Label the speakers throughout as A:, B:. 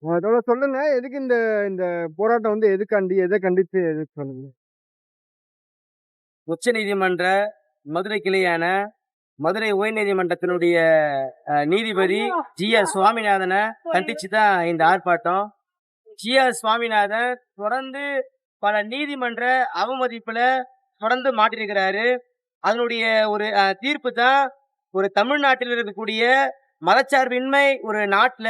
A: அதோட சொல்லுங்க. எதுக்கு இந்த இந்த போராட்டம் வந்து எதுக்காண்டி? எத கண்டித்து எதுக்கு சொல்லுங்க?
B: உச்சநீதிமன்ற மதுரை கிளையான மதுரை உயர்நீதிமன்றத்தினுடைய நீதிபதி ஜி.ஆர். சுவாமிநாதன கண்டிச்சு தான் இந்த ஆர்ப்பாட்டம். ஜி.ஆர். சுவாமிநாதன் தொடர்ந்து பல நீதிமன்ற அவமதிப்புல தொடர்ந்து மாட்டியிருக்கிறாரு. அதனுடைய ஒரு தீர்ப்பு தான் ஒரு தமிழ்நாட்டில் இருக்கக்கூடிய மதச்சார்பின்மை ஒரு நாட்டுல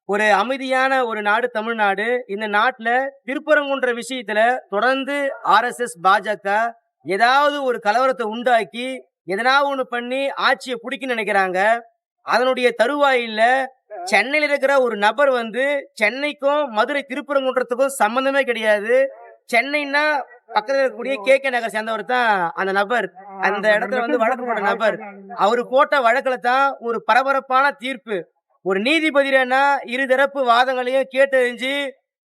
B: ஒரு அமைதியான ஒரு நாடு தமிழ்நாடு. இந்த நாட்டுல திருப்பரங்குன்ற விஷயத்துல தொடர்ந்து ஆர்எஸ்எஸ், பாஜக ஏதாவது ஒரு கலவரத்தை உண்டாக்கி, எதனாவது ஒண்ணு பண்ணி ஆட்சிய புடிக்கணும்னு நினைக்கிறாங்க. அதனுடைய தருவாயில சென்னையில இருக்கிற ஒரு நபர் வந்து சென்னைக்கும், மதுரை திருப்பரங்குன்றத்துக்கும் சம்பந்தமே கிடையாது. சென்னைன்னா பக்கத்துல இருக்கக்கூடிய கே.கே. நகர் சேர்ந்தவர் தான் அந்த நபர். அந்த இடத்துல வந்து வழக்கு போட்ட நபர். அவரு போட்ட வழக்குல தான் ஒரு பரபரப்பான தீர்ப்பு. ஒரு நீதிபதினா இருதரப்பு வாதங்களையும் கேட்டறிஞ்சு,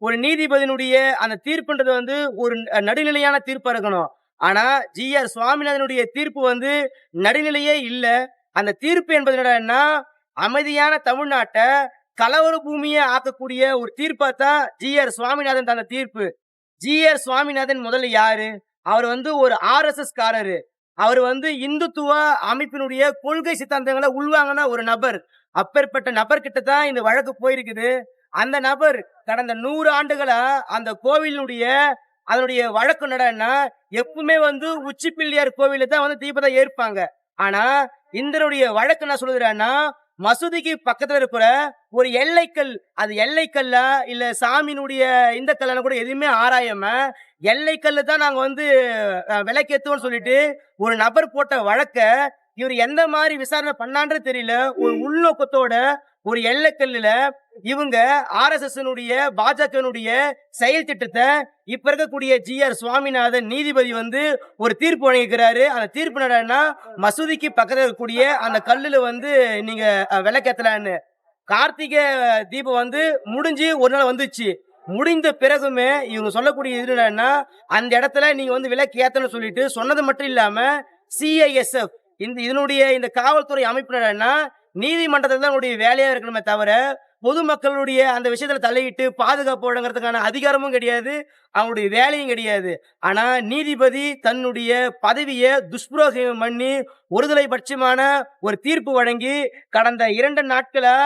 B: ஒரு நீதிபதியினுடைய அந்த தீர்ப்புன்றது வந்து ஒரு நடுநிலையான தீர்ப்பா இருக்கணும். ஆனா, ஜி.ஆர். சுவாமிநாதனுடைய தீர்ப்பு வந்து நடுநிலையே இல்ல. அந்த தீர்ப்பு என்பது என்னடான்னா, அமைதியான தமிழ்நாட்ட கலவர பூமியா ஆக்கக்கூடிய ஒரு தீர்ப்பா தான் ஜி.ஆர். சுவாமிநாதன் தந்த தீர்ப்பு. ஜி.ஆர். சுவாமிநாதன் முதல்ல யாரு? அவர் வந்து ஒரு ஆர்எஸ்எஸ் காரரு. அவர் வந்து இந்துத்துவ அமைப்பினுடைய கொள்கை சித்தாந்தங்கள உள்வாங்குன ஒரு நபர். அப்பேற்பட்ட நபர்கிட்ட தான் இந்த வழக்கு போயிருக்குது. அந்த நபர் கடந்த 100 ஆண்டுகளா அந்த கோவிலினுடைய அதனுடைய வழக்கு என்னடான்னா, எப்பவுமே வந்து உச்சி பிள்ளையார் கோவில்ல தான் வந்து தீபத்த ஏற்பாங்க. ஆனா, இந்தனுடைய வழக்கு என்ன சொல்லுதுன்னா, மசூதிக்கு பக்கத்துல இருக்கிற ஒரு எல்லைக்கல், அது எல்லைக்கல்லா இல்ல சாமியினுடைய இந்த கல்லான்னு கூட எதுவுமே ஆராயாம, எல்லைக்கல்லு தான் நாங்க வந்து விலைக்கேத்துவோம்னு சொல்லிட்டு ஒரு நபர் போட்ட வழக்க இவர் எந்த மாரி விசாரணை பண்ணான்றது தெரியல. ஒரு உள்நோக்கத்தோட ஒரு எல்லைக்கல்லுல இவங்க ஆர்எஸ்எஸ்னுடைய பாஜகனுடைய செயல் திட்டத்த இப்ப இருக்கக்கூடிய ஜி.ஆர். சுவாமிநாதன் நீதிபதி வந்து ஒரு தீர்ப்பு வழங்கியிருக்கிறாரு. அந்த தீர்ப்பு என்னடான்னா, மசூதிக்கு பக்கத்துல இருக்கக்கூடிய அந்த கல்லுல வந்து நீங்க விளக்கேத்தலான்னு. கார்த்திகை தீபம் வந்து முடிஞ்சு ஒரு நாள் வந்துச்சு. முடிந்த பிறகுமே இவங்க சொல்லக்கூடிய இது என்னன்னா, அந்த இடத்துல நீங்க வந்து விலக்கு ஏத்தணும்னு சொல்லிட்டு சொன்னது மட்டும் இல்லாம, சிஐஎஸ்எஃப் இதனுடைய இந்த காவல்துறை அமைப்பு என்னன்னா, நீதிமன்றத்துல தான் அவங்களுடைய வேலையா இருக்கணுமே தவிர, பொதுமக்களுடைய அந்த விஷயத்துல தலையிட்டு பாதுகாப்பு வழங்குறதுக்கான அதிகாரமும் கிடையாது. அவங்களுடைய வேலையும் கிடையாது. ஆனா நீதிபதி தன்னுடைய பதவிய துஷ்பிரயோகம் பண்ணி ஒருதலை பட்சமான ஒரு தீர்ப்பு வழங்கி கடந்த 2 நாட்களா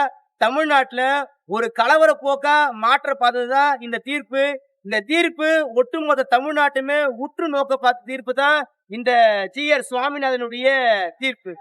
B: தமிழ்நாட்டுல ஒரு கலவர போக்கா மாற்ற பார்த்ததுதான் இந்த தீர்ப்பு. இந்த தீர்ப்பு ஒட்டுமொத்த தமிழ்நாட்டுமே உற்று நோக்க பார்த்த தீர்ப்பு தான் இந்த ஜி.ஆர். சுவாமிநாதனுடைய தீர்ப்பு.